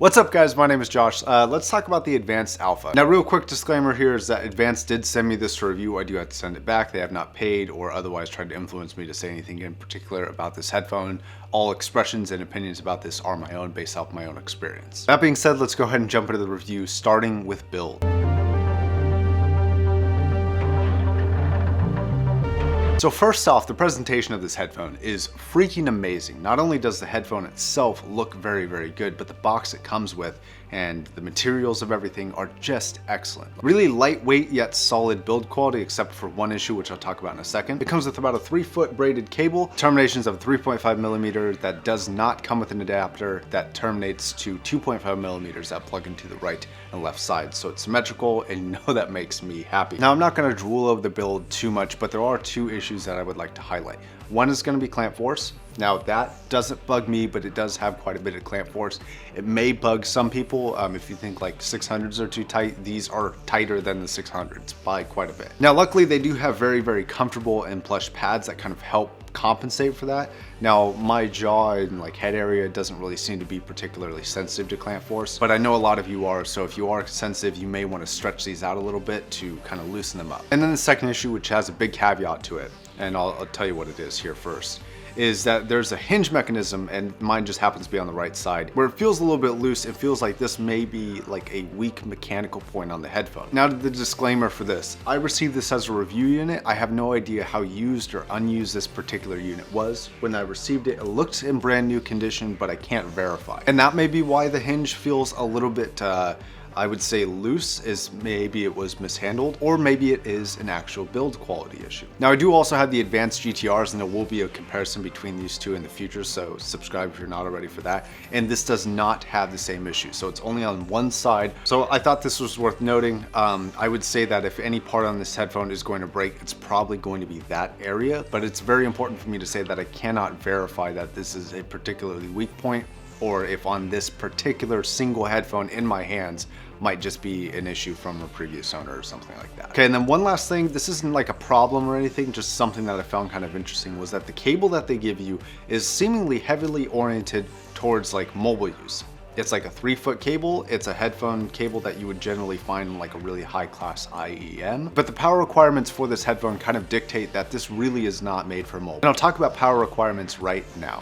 What's up guys, my name is Josh. Let's talk about the Advanced Alpha. Now real quick disclaimer here is that Advanced did send me this to review. I do have to send it back. They have not paid or otherwise tried to influence me to say anything in particular about this headphone. All expressions and opinions about this are my own based off my own experience. That being said, let's go ahead and jump into the review starting with build. So first off, the presentation of this headphone is freaking amazing. Not only does the headphone itself look very, very good, but the box it comes with and the materials of everything are just excellent. Really lightweight yet solid build quality, except for one issue, which I'll talk about in a second. It comes with about a 3-foot braided cable, terminations of 3.5 millimeters that does not come with an adapter that terminates to 2.5 millimeters that plug into the right and left side. So it's symmetrical, and you know that makes me happy. Now I'm not gonna drool over the build too much, but there are two issues that I would like to highlight. One is going to be clamp force. Now that doesn't bug me, but it does have quite a bit of clamp force. It may bug some people. If you think like 600s are too tight, these are tighter than the 600s by quite a bit. Now luckily they do have very, very comfortable and plush pads that kind of help compensate for that. Now my jaw and like head area doesn't really seem to be particularly sensitive to clamp force, but I know a lot of you are, so if you are sensitive, you may want to stretch these out a little bit to kind of loosen them up. And then the second issue, which has a big caveat to it, and I'll tell you what it is here first, is that there's a hinge mechanism, and mine just happens to be on the right side, where it feels a little bit loose. It feels like this may be like a weak mechanical point on the headphone. Now the disclaimer for this, I received this as a review unit. I have no idea how used or unused this particular unit was. When I received it, it looked in brand new condition, but I can't verify. And that may be why the hinge feels a little bit, I would say loose, is maybe it was mishandled, or maybe it is an actual build quality issue. Now I do also have the Advanced GTRs, and there will be a comparison between these two in the future, so subscribe if you're not already for that. And this does not have the same issue, so it's only on one side. So I thought this was worth noting. I would say that if any part on this headphone is going to break, it's probably going to be that area, but it's very important for me to say that I cannot verify that this is a particularly weak point, or if on this particular single headphone in my hands might just be an issue from a previous owner or something like that. Okay, and then one last thing, this isn't like a problem or anything, just something that I found kind of interesting, was that the cable that they give you is seemingly heavily oriented towards like mobile use. It's like a 3-foot cable. It's a headphone cable that you would generally find in like a really high class IEM. But the power requirements for this headphone kind of dictate that this really is not made for mobile. And I'll talk about power requirements right now.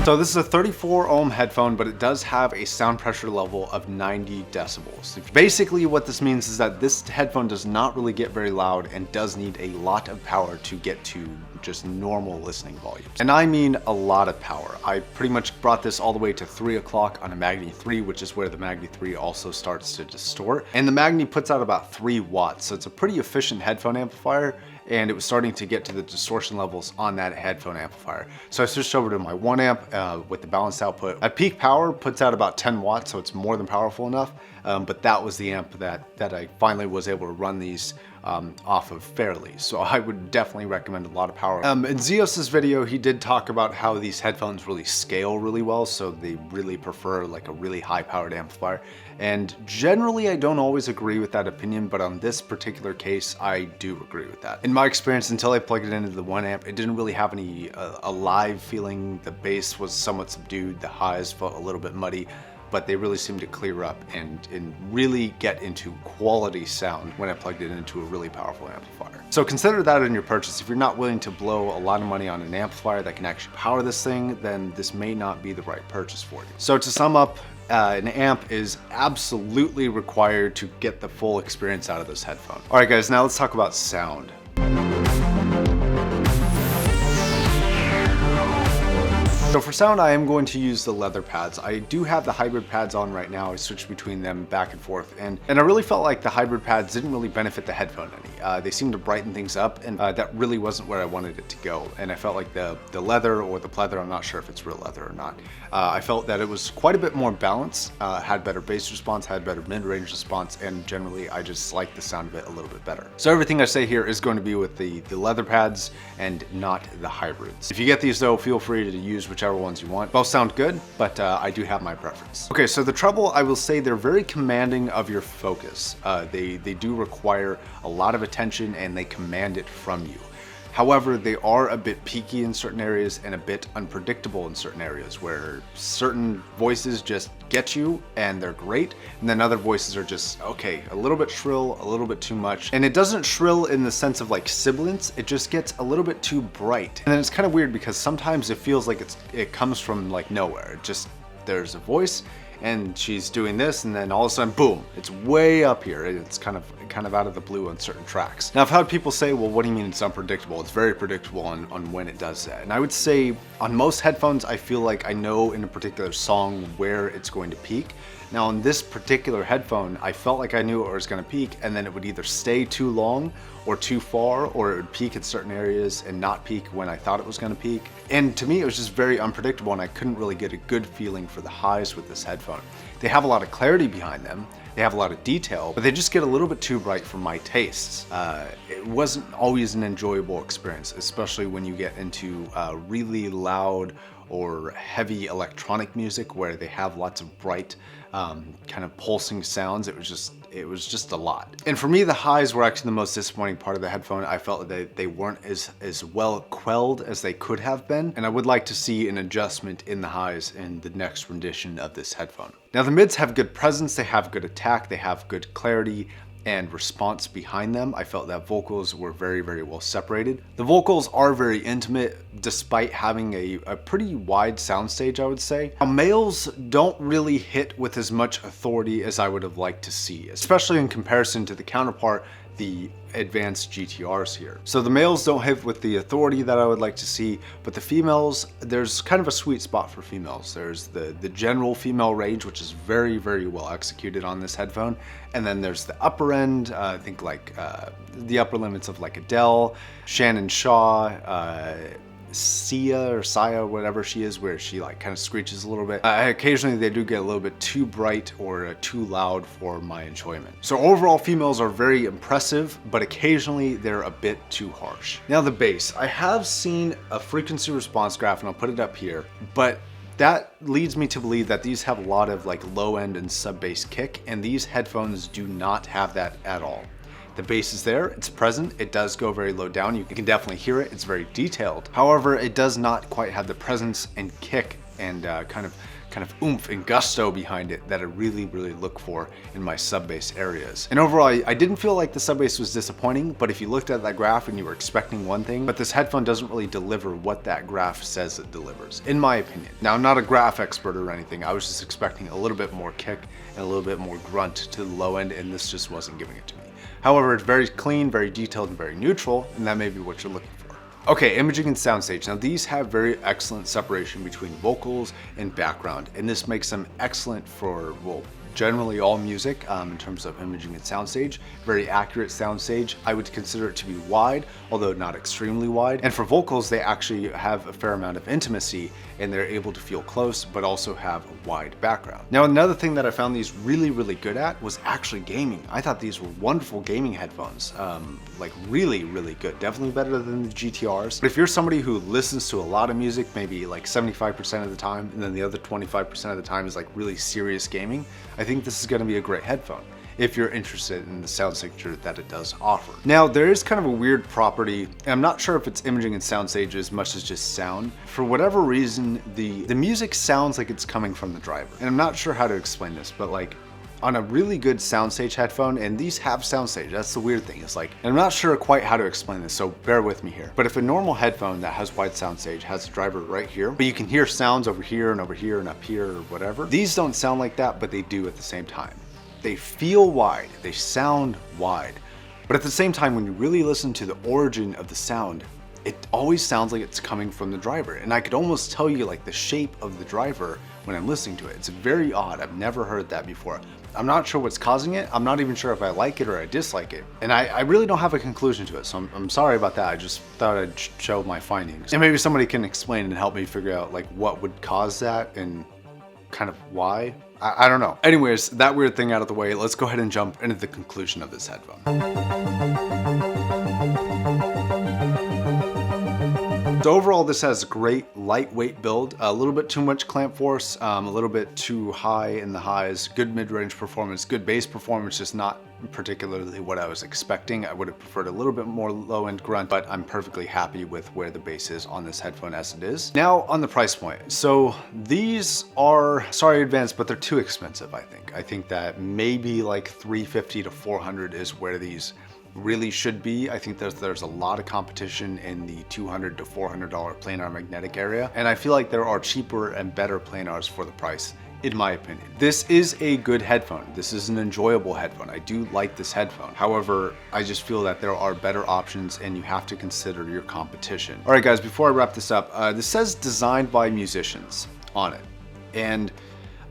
So this is a 34 ohm headphone, but it does have a sound pressure level of 90 decibels. Basically what this means is that this headphone does not really get very loud and does need a lot of power to get to just normal listening volumes. And I mean a lot of power. I pretty much brought this all the way to 3 o'clock on a Magni 3, which is where the Magni 3 also starts to distort. And the Magni puts out about 3 watts, so it's a pretty efficient headphone amplifier, and it was starting to get to the distortion levels on that headphone amplifier. So I switched over to my 1 amp with the balanced output. At peak power, puts out about 10 watts, so it's more than powerful enough, but that was the amp that I finally was able to run these off of fairly. So I would definitely recommend a lot of power. In Zeos's video, he did talk about how these headphones really scale really well, so they really prefer like a really high powered amplifier. And generally I don't always agree with that opinion, but on this particular case, I do agree with that. In my experience, until I plugged it into the 1 amp, it didn't really have any alive feeling. The bass was somewhat subdued, the highs felt a little bit muddy, but they really seem to clear up and really get into quality sound when I plugged it into a really powerful amplifier. So consider that in your purchase. If you're not willing to blow a lot of money on an amplifier that can actually power this thing, then this may not be the right purchase for you. So to sum up, an amp is absolutely required to get the full experience out of this headphone. All right guys, now let's talk about sound. So for sound, I am going to use the leather pads. I do have the hybrid pads on right now. I switched between them back and forth, and I really felt like the hybrid pads didn't really benefit the headphone any. They seemed to brighten things up, and that really wasn't where I wanted it to go. And I felt like the leather or the pleather, I'm not sure if it's real leather or not, I felt that it was quite a bit more balanced, had better bass response, had better mid-range response, and generally I just like the sound of it a little bit better. So everything I say here is going to be with the leather pads and not the hybrids. If you get these though, feel free to use whichever ones you want. Both sound good, but I do have my preference. Okay, so the treble, I will say they're very commanding of your focus. They do require a lot of attention, and they command it from you. However, they are a bit peaky in certain areas and a bit unpredictable in certain areas, where certain voices just get you and they're great, and then other voices are just, okay, a little bit shrill, a little bit too much. And it doesn't shrill in the sense of like sibilance, it just gets a little bit too bright. And then it's kind of weird because sometimes it feels like it comes from like nowhere. It just, there's a voice and she's doing this, and then all of a sudden, boom, it's way up here. It's kind of out of the blue on certain tracks. Now, I've had people say, well, what do you mean it's unpredictable? It's very predictable on when it does that. And I would say on most headphones, I feel like I know in a particular song where it's going to peak. Now on this particular headphone, I felt like I knew it was going to peak, and then it would either stay too long or too far, or it would peak in certain areas and not peak when I thought it was going to peak. And to me, it was just very unpredictable, and I couldn't really get a good feeling for the highs with this headphone. They have a lot of clarity behind them, they have a lot of detail, but they just get a little bit too bright for my tastes. It wasn't always an enjoyable experience, especially when you get into really loud or heavy electronic music where they have lots of bright kind of pulsing sounds. It was just a lot. And for me, the highs were actually the most disappointing part of the headphone. I felt that they weren't as well quelled as they could have been, and I would like to see an adjustment in the highs in the next rendition of this headphone. Now the mids have good presence, they have good attack, they have good clarity and response behind them. I felt that vocals were very, very well separated. The vocals are very intimate despite having a pretty wide soundstage, I would say. Now, males don't really hit with as much authority as I would have liked to see, especially in comparison to the counterpart, the advanced GTRs here. So the males don't hit with the authority that I would like to see, but the females, there's kind of a sweet spot for females. There's the general female range, which is very, very well executed on this headphone. And then there's the upper end, I think like the upper limits of like Adele, Shannon Shaw, Sia or Saya, whatever she is, where she like kind of screeches a little bit. Occasionally they do get a little bit too bright or too loud for my enjoyment. So overall, females are very impressive, but occasionally they're a bit too harsh. Now the bass, I have seen a frequency response graph, and I'll put it up here, but that leads me to believe that these have a lot of like low end and sub bass kick, and these headphones do not have that at all. The bass is there, it's present, it does go very low down, you can definitely hear it, it's very detailed. However, it does not quite have the presence and kick and kind of oomph and gusto behind it that I really, really look for in my sub bass areas. And overall, I didn't feel like the sub bass was disappointing, but if you looked at that graph and you were expecting one thing, but this headphone doesn't really deliver what that graph says it delivers, in my opinion. Now, I'm not a graph expert or anything, I was just expecting a little bit more kick and a little bit more grunt to the low end, and this just wasn't giving it to me. However, it's very clean, very detailed, and very neutral, and that may be what you're looking for. Okay, imaging and soundstage. Now these have very excellent separation between vocals and background, and this makes them excellent for, well, generally all music in terms of imaging and soundstage. Very accurate soundstage. I would consider it to be wide, although not extremely wide. And for vocals, they actually have a fair amount of intimacy, and they're able to feel close, but also have a wide background. Now, another thing that I found these really, really good at was actually gaming. I thought these were wonderful gaming headphones, like really, really good. Definitely better than the GTRs. But if you're somebody who listens to a lot of music, maybe like 75% of the time, and then the other 25% of the time is like really serious gaming, I think this is going to be a great headphone if you're interested in the sound signature that it does offer. Now, there is kind of a weird property, and I'm not sure if it's imaging and soundstage as much as just sound. For whatever reason, the music sounds like it's coming from the driver. And I'm not sure how to explain this, but like on a really good soundstage headphone, and these have soundstage, that's the weird thing. It's like, and I'm not sure quite how to explain this, so bear with me here. But if a normal headphone that has wide soundstage has a driver right here, but you can hear sounds over here and over here and up here or whatever, these don't sound like that, but they do at the same time. They feel wide, they sound wide, but at the same time, when you really listen to the origin of the sound, it always sounds like it's coming from the driver. And I could almost tell you like the shape of the driver when I'm listening to it. It's very odd. I've never heard that before. I'm not sure what's causing it. I'm not even sure if I like it or I dislike it. And I really don't have a conclusion to it. So I'm sorry about that. I just thought I'd show my findings. And maybe somebody can explain and help me figure out like what would cause that and kind of why. I don't know. Anyways, that weird thing out of the way, let's go ahead and jump into the conclusion of this headphone. So overall, this has a great lightweight build, a little bit too much clamp force, a little bit too high in the highs, good mid-range performance, good bass performance, just not particularly what I was expecting. I would have preferred a little bit more low-end grunt, but I'm perfectly happy with where the bass is on this headphone as it is. Now on the price point. So these are, sorry advance, but they're too expensive, I think. I think that maybe like $350 to $400 is where these really should be. I think there's a lot of competition in the $200 to $400 planar magnetic area, and I feel like there are cheaper and better planars for the price, in my opinion. This is a good headphone. This is an enjoyable headphone. I do like this headphone. However, I just feel that there are better options and you have to consider your competition. All right, guys, before I wrap this up, this says designed by musicians on it. And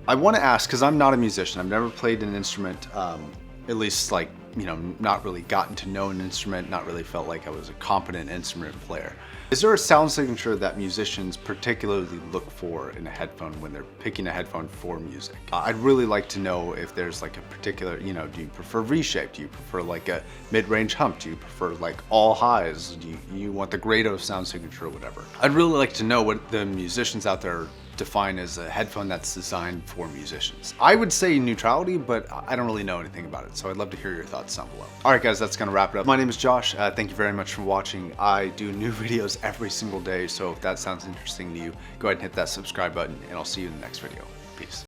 I want to ask, because I'm not a musician, I've never played an instrument, at least like, you know, not really gotten to know an instrument, not really felt like I was a competent instrument player. Is there a sound signature that musicians particularly look for in a headphone when they're picking a headphone for music? I'd really like to know if there's like a particular, you know, do you prefer V-shape? Do you prefer like a mid-range hump? Do you prefer like all highs? Do you want the Grado sound signature or whatever? I'd really like to know what the musicians out there define as a headphone that's designed for musicians. I would say neutrality, but I don't really know anything about it, so I'd love to hear your thoughts down below. All right, guys, that's gonna wrap it up. My name is Josh. Thank you very much for watching. I do new videos every single day, so if that sounds interesting to you, go ahead and hit that subscribe button, and I'll see you in the next video. Peace.